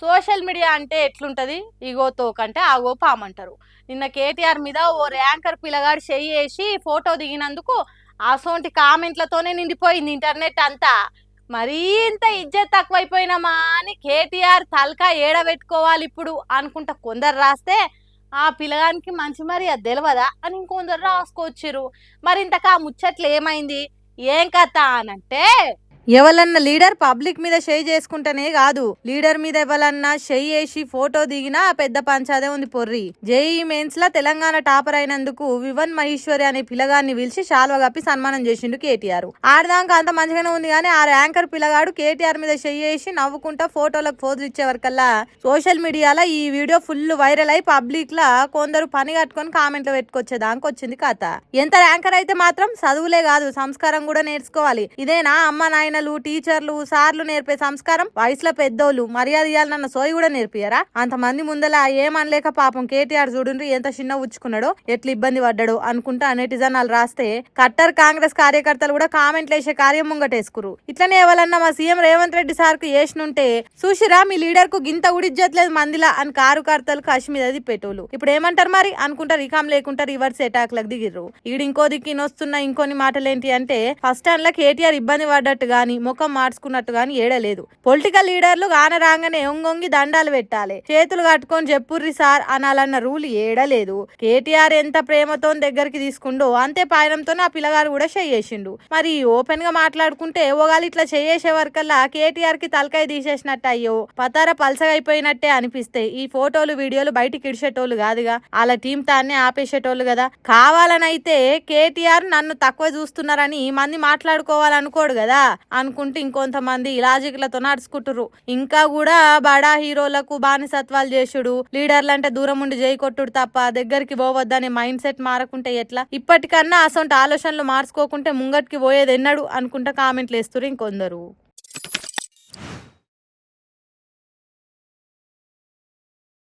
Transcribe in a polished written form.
Social media అంటే ఎట్లుంటది? ఇగో తోకంటే ఆగో పామంటారు. నిన్న కేటీఆర్ మీద ఓ ర్యాంకర్ పిల్లగాడు చెయ్యేసి ఫోటో దిగినందుకు అసోంటి కామెంట్లతోనే నిండిపోయింది ఇంటర్నెట్ అంతా. మరీ ఇంత ఇజ్జత్ తక్కువైపోయినామా అని కేటీఆర్ తలకా ఏడబెట్టుకోవాలి ఇప్పుడు అనుకుంటా కొందరు రాస్తే, ఆ పిల్లగానికి మంచి మరి అది తెలియదా అని ఇంకొందరు రాసుకొచ్చిర్రు. మరి ఇంతకా ముచ్చట్లు ఏమైంది, ఏం కథ అనంటే, ఎవరన్నా లీడర్ పబ్లిక్ మీద షేర్ చేసుకుంటేనే కాదు, లీడర్ మీద ఎవరన్నా షేర్ చేసి ఫోటో దిగినా పెద్ద పంచాదే ఉంది పొర్రి. జేఈ మెయిన్స్ లా తెలంగాణ టాపర్ అయినందుకు వివన్ మహేశ్వరి అనే పిల్లగాన్ని పిలిచి శాల్వా కప్పి సన్మానం చేసిండు కేటీఆర్. ఆడదాకా అంత మంచిగానే ఉంది కానీ ఆ ర్యాంకర్ పిల్లగాడు కేటీఆర్ మీద షేర్ చేసి నవ్వుకుంటా ఫోటోలకు పోజులు ఇచ్చే వరకల్లా సోషల్ మీడియాలో ఈ వీడియో ఫుల్ వైరల్ అయి పబ్లిక్ లా కొందరు పని కట్టుకొని కామెంట్లు పెట్టుకొచ్చేదానికి వచ్చింది కథ. ఎంత ర్యాంకర్ అయితే మాత్రం చదువులే కాదు సంస్కారం కూడా నేర్చుకోవాలి. ఇదేనా అమ్మ నాయన టీచర్లు సార్లు నేర్పే సంస్కారం? వయసులో పెద్దోళ్ళు మర్యాద ఇవ్వాలన్న సోయి కూడా నేర్పియరా? అంతమంది ముందల ఏమనలేక పాపం కేటీఆర్ చూడుండ్రి ఎంత చిన్న ఉచ్చుకున్నాడో, ఎట్లా ఇబ్బంది పడ్డాడో అనుకుంటా నెటిజనాలు రాస్తే కట్టర్ కాంగ్రెస్ కార్యకర్తలు కూడా కామెంట్లు వేసే కార్యం ముంగటేసుకురు. ఇట్లనే ఎవరన్నా మా సీఎం రేవంత్ రెడ్డి సార్ కు వేసినుంటే చూసిరా మీ లీడర్ కు గింత ఉడిజ్జట్లేదు మందిలా అని కారుకర్తలు కశ్మీర్ పెట్టోళ్ళు ఇప్పుడు ఏమంటారు మరి అనుకుంటా రికామ్ లేకుండా రివర్స్ అటాక్ లకు దిగిర్రు. ఈడు ఇంకో దిక్కి నొస్తున్న ఇంకొన్ని మాటలు ఏంటి అంటే, ఫస్ట్ టైం లా కేటీఆర్ ఇబ్బంది పడ్డట్టు గాని ముఖం మార్చుకున్నట్టు గాని ఏడలేదు. పొలిటికల్ లీడర్లు గాన రాగానే ఒంగొంగి దండాలు పెట్టాలి, చేతులు కట్టుకొని చెప్పుర్రి సార్ అనాలన్న రూల్ ఏడలేదు. కేటీఆర్ ఎంత ప్రేమతో దగ్గరికి తీసుకుండో అంతే పాయనంతో ఆ పిల్లగారు కూడా చేసిండు. మరి ఓపెన్ గా మాట్లాడుకుంటే ఓగాలి ఇట్లా చేసే వరకల్లా కేటీఆర్ కి తలకాయ తీసేసినట్టు అయ్యో పతార పలసగైపోయినట్టే అనిపిస్తాయి. ఈ ఫోటోలు వీడియోలు బయటికి ఇడిచేటోళ్ళు కాదుగా, వాళ్ళ టీం తాన్నే ఆపేసేటోళ్ళు కదా. కావాలనైతే కేటీఆర్ నన్ను తక్కువ చూస్తున్నారని మంది మాట్లాడుకోవాలనుకోడు కదా అనుకుంటే ఇంకొంతమంది లాజిక్లతో నడుచుకుంటురు. ఇంకా కూడా బడా హీరోలకు బానిసత్వాలు చేసుడు, లీడర్లు అంటే దూరం ఉండి జై కొట్టుడు తప్ప దగ్గరికి పోవద్దనే మైండ్ సెట్ మారకుంటే ఎట్లా? ఇప్పటికన్నా అసొంటి ఆలోచనలు మార్చుకోకుంటే ముంగట్కి పోయేది ఎన్నడు అనుకుంటా కామెంట్లు వేస్తురు ఇంకొందరు.